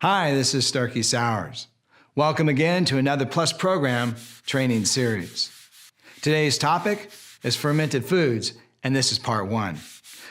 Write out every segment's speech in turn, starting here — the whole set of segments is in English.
Hi, this is Starkey Sowers. Welcome again to another Plus Program training series. Today's topic is fermented foods, and this is part one.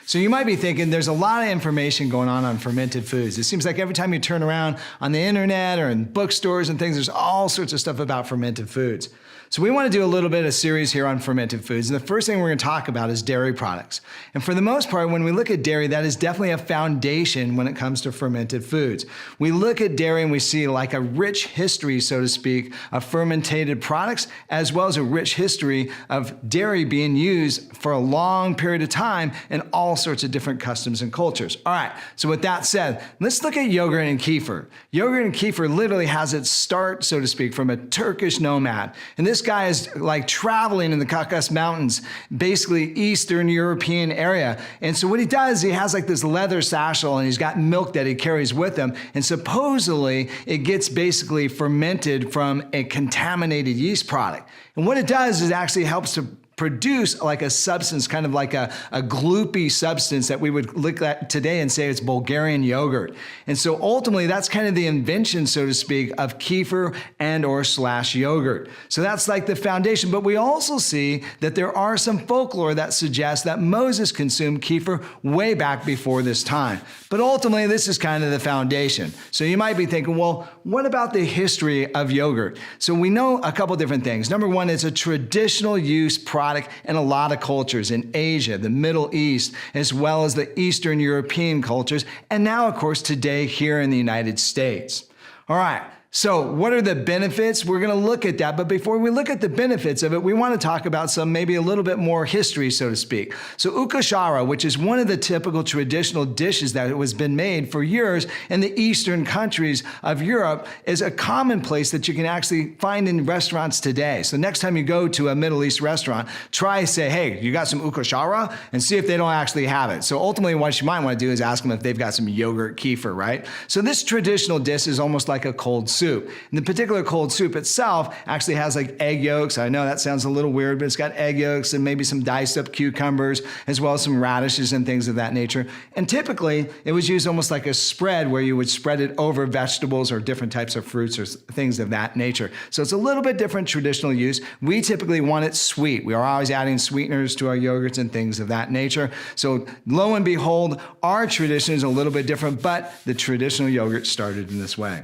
So you might be thinking there's a lot of information going on fermented foods. It seems like every time you turn around on the internet or in bookstores and things, there's all sorts of stuff about fermented foods. So we want to do a little bit of series here on fermented foods. And the first thing we're going to talk about is dairy products. And for the most part, when we look at dairy, that is definitely a foundation when it comes to fermented foods. We look at dairy and we see like a rich history, so to speak, of fermented products, as well as a rich history of dairy being used for a long period of time in all sorts of different customs and cultures. All right, so with that said, let's look at yogurt and kefir. Yogurt and kefir literally has its start, so to speak, from a Turkish nomad. And this guy is like traveling in the Caucasus Mountains, basically Eastern European area. And so what he does, he has like this leather satchel and he's got milk that he carries with him. And supposedly it gets basically fermented from a contaminated yeast product. And what it does is it actually helps to produce like a substance, kind of like a gloopy substance that we would look at today and say it's Bulgarian yogurt. And so ultimately that's kind of the invention, so to speak, of kefir and or / yogurt. So that's like the foundation. But we also see that there are some folklore that suggests that Moses consumed kefir way back before this time. But ultimately this is kind of the foundation. So you might be thinking, well, what about the history of yogurt? So we know a couple different things. Number one, it's a traditional use product in a lot of cultures in Asia, the Middle East, as well as the Eastern European cultures, and now, of course, today here in the United States. All right. So what are the benefits? We're going to look at that. But before we look at the benefits of it, we want to talk about some maybe a little bit more history, so to speak. So ukashara, which is one of the typical traditional dishes that has been made for years in the Eastern countries of Europe, is a commonplace that you can actually find in restaurants today. So next time you go to a Middle East restaurant, try say, hey, you got some ukashara? And see if they don't actually have it. So ultimately what you might want to do is ask them if they've got some yogurt kefir, right? So this traditional dish is almost like a cold soup. And the particular cold soup itself actually has like egg yolks. I know that sounds a little weird, but it's got egg yolks and maybe some diced up cucumbers, as well as some radishes and things of that nature. And typically it was used almost like a spread where you would spread it over vegetables or different types of fruits or things of that nature. So it's a little bit different traditional use. We typically want it sweet. We are always adding sweeteners to our yogurts and things of that nature. So lo and behold, our tradition is a little bit different, but the traditional yogurt started in this way.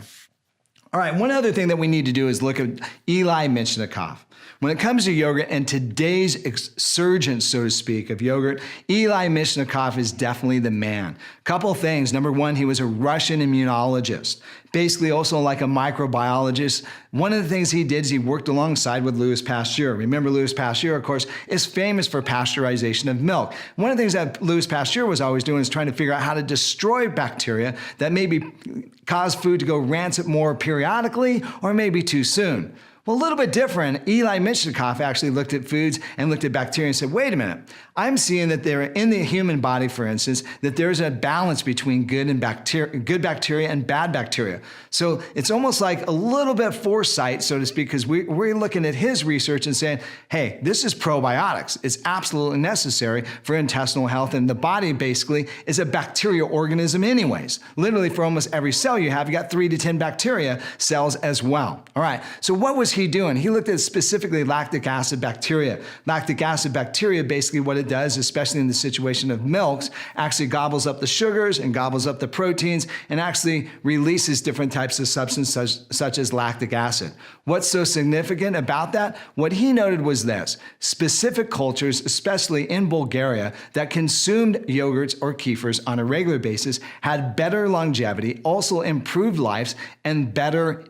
All right, one other thing that we need to do is look at Eli Mishnikov. When it comes to yogurt and today's surgence, so to speak, of yogurt, Eli Mishnikov is definitely the man. Couple things. Number one, he was a Russian immunologist, basically also like a microbiologist. One of the things he did is he worked alongside with Louis Pasteur. Remember, Louis Pasteur, of course, is famous for pasteurization of milk. One of the things that Louis Pasteur was always doing is trying to figure out how to destroy bacteria that maybe cause food to go rancid more periodically or maybe too soon. Well, a little bit different. Eli Mishnikov actually looked at foods and looked at bacteria and said, wait a minute, I'm seeing that there in the human body, for instance, that there's a balance between good bacteria and bad bacteria. So it's almost like a little bit foresight, so to speak, because we're looking at his research and saying, hey, this is probiotics. It's absolutely necessary for intestinal health. And the body basically is a bacterial organism anyways. Literally for almost every cell you have, you got 3 to 10 bacteria cells as well. All right, so what was he doing? He looked at specifically lactic acid bacteria. Lactic acid bacteria, basically what it does, especially in the situation of milks, actually gobbles up the sugars and gobbles up the proteins and actually releases different types of substances such as lactic acid. What's so significant about that? What he noted was this: specific cultures, especially in Bulgaria, that consumed yogurts or kefirs on a regular basis had better longevity, also improved lives, and better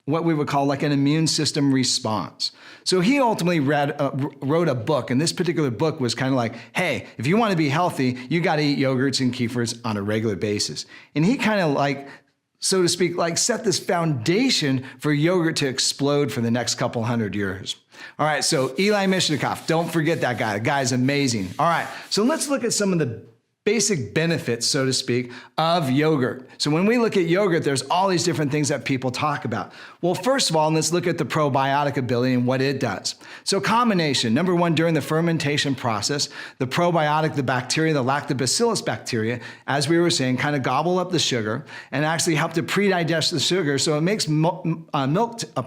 what we would call like an immune system response. So he ultimately wrote a book, and this particular book was kind of like, hey, if you want to be healthy, you got to eat yogurts and kefirs on a regular basis. And he kind of like, so to speak, like set this foundation for yogurt to explode for the next couple hundred years. All right, so Eli Mishnikov, don't forget that guy. The guy's amazing. All right, so let's look at some of the basic benefits, so to speak, of yogurt. So when we look at yogurt, there's all these different things that people talk about. Well, first of all, let's look at the probiotic ability and what it does. So combination, number one, during the fermentation process, the probiotic, the bacteria, the lactobacillus bacteria, as we were saying, kind of gobble up the sugar and actually help to pre-digest the sugar, so it makes milk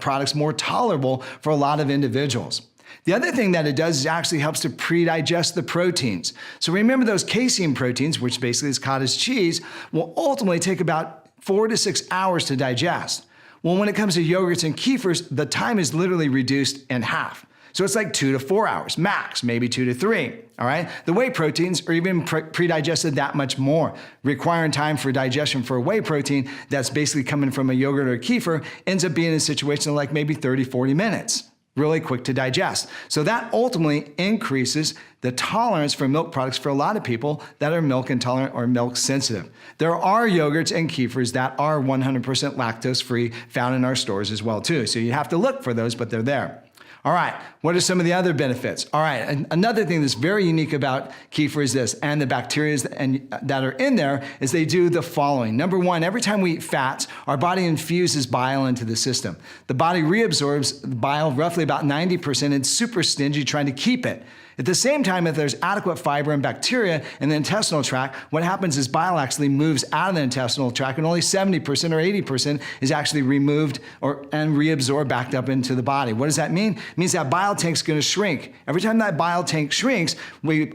products more tolerable for a lot of individuals. The other thing that it does is actually helps to pre-digest the proteins. So remember those casein proteins, which basically is cottage cheese, will ultimately take about 4 to 6 hours to digest. Well, when it comes to yogurts and kefirs, the time is literally reduced in half. So it's like 2 to 4 hours, max, maybe 2 to 3, all right? The whey proteins are even pre-digested that much more. Requiring time for digestion for a whey protein that's basically coming from a yogurt or a kefir ends up being in a situation like maybe 30, 40 minutes. Really quick to digest. So that ultimately increases the tolerance for milk products for a lot of people that are milk intolerant or milk sensitive. There are yogurts and kefirs that are 100% lactose free found in our stores as well too. So you have to look for those, but they're there. All right, what are some of the other benefits? All right, and another thing that's very unique about kefir is this, and the bacteria that are in there, is they do the following. Number one, every time we eat fats, our body infuses bile into the system. The body reabsorbs bile roughly about 90%. It's super stingy trying to keep it. At the same time, if there's adequate fiber and bacteria in the intestinal tract, what happens is bile actually moves out of the intestinal tract, and only 70% or 80% is actually removed and reabsorbed back up into the body. What does that mean? It means that bile tank's going to shrink. Every time that bile tank shrinks,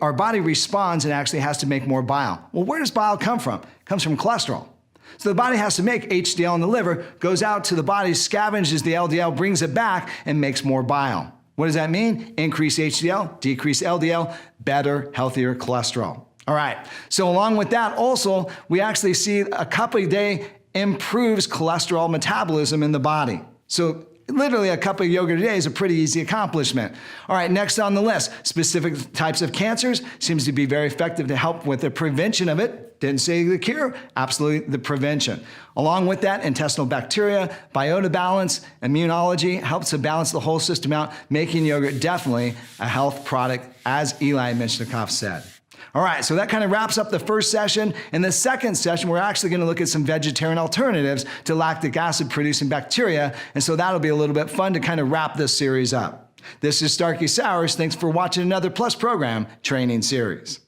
our body responds and actually has to make more bile. Well, where does bile come from? It comes from cholesterol. So the body has to make HDL in the liver, goes out to the body, scavenges the LDL, brings it back, and makes more bile. What does that mean? Increase HDL, decrease LDL, better, healthier cholesterol. All right, so along with that also, we actually see a cup a day improves cholesterol metabolism in the body. So literally a cup of yogurt a day is a pretty easy accomplishment. All right, next on the list, specific types of cancers seems to be very effective to help with the prevention of it. Didn't say the cure, absolutely the prevention. Along with that, intestinal bacteria, biota balance, immunology helps to balance the whole system out, making yogurt definitely a health product, as Eli Menchnikov said. All right, so that kind of wraps up the first session. In the second session, we're actually going to look at some vegetarian alternatives to lactic acid producing bacteria, and so that'll be a little bit fun to kind of wrap this series up. This is Starkey Sower. Thanks for watching another Plus Program training series.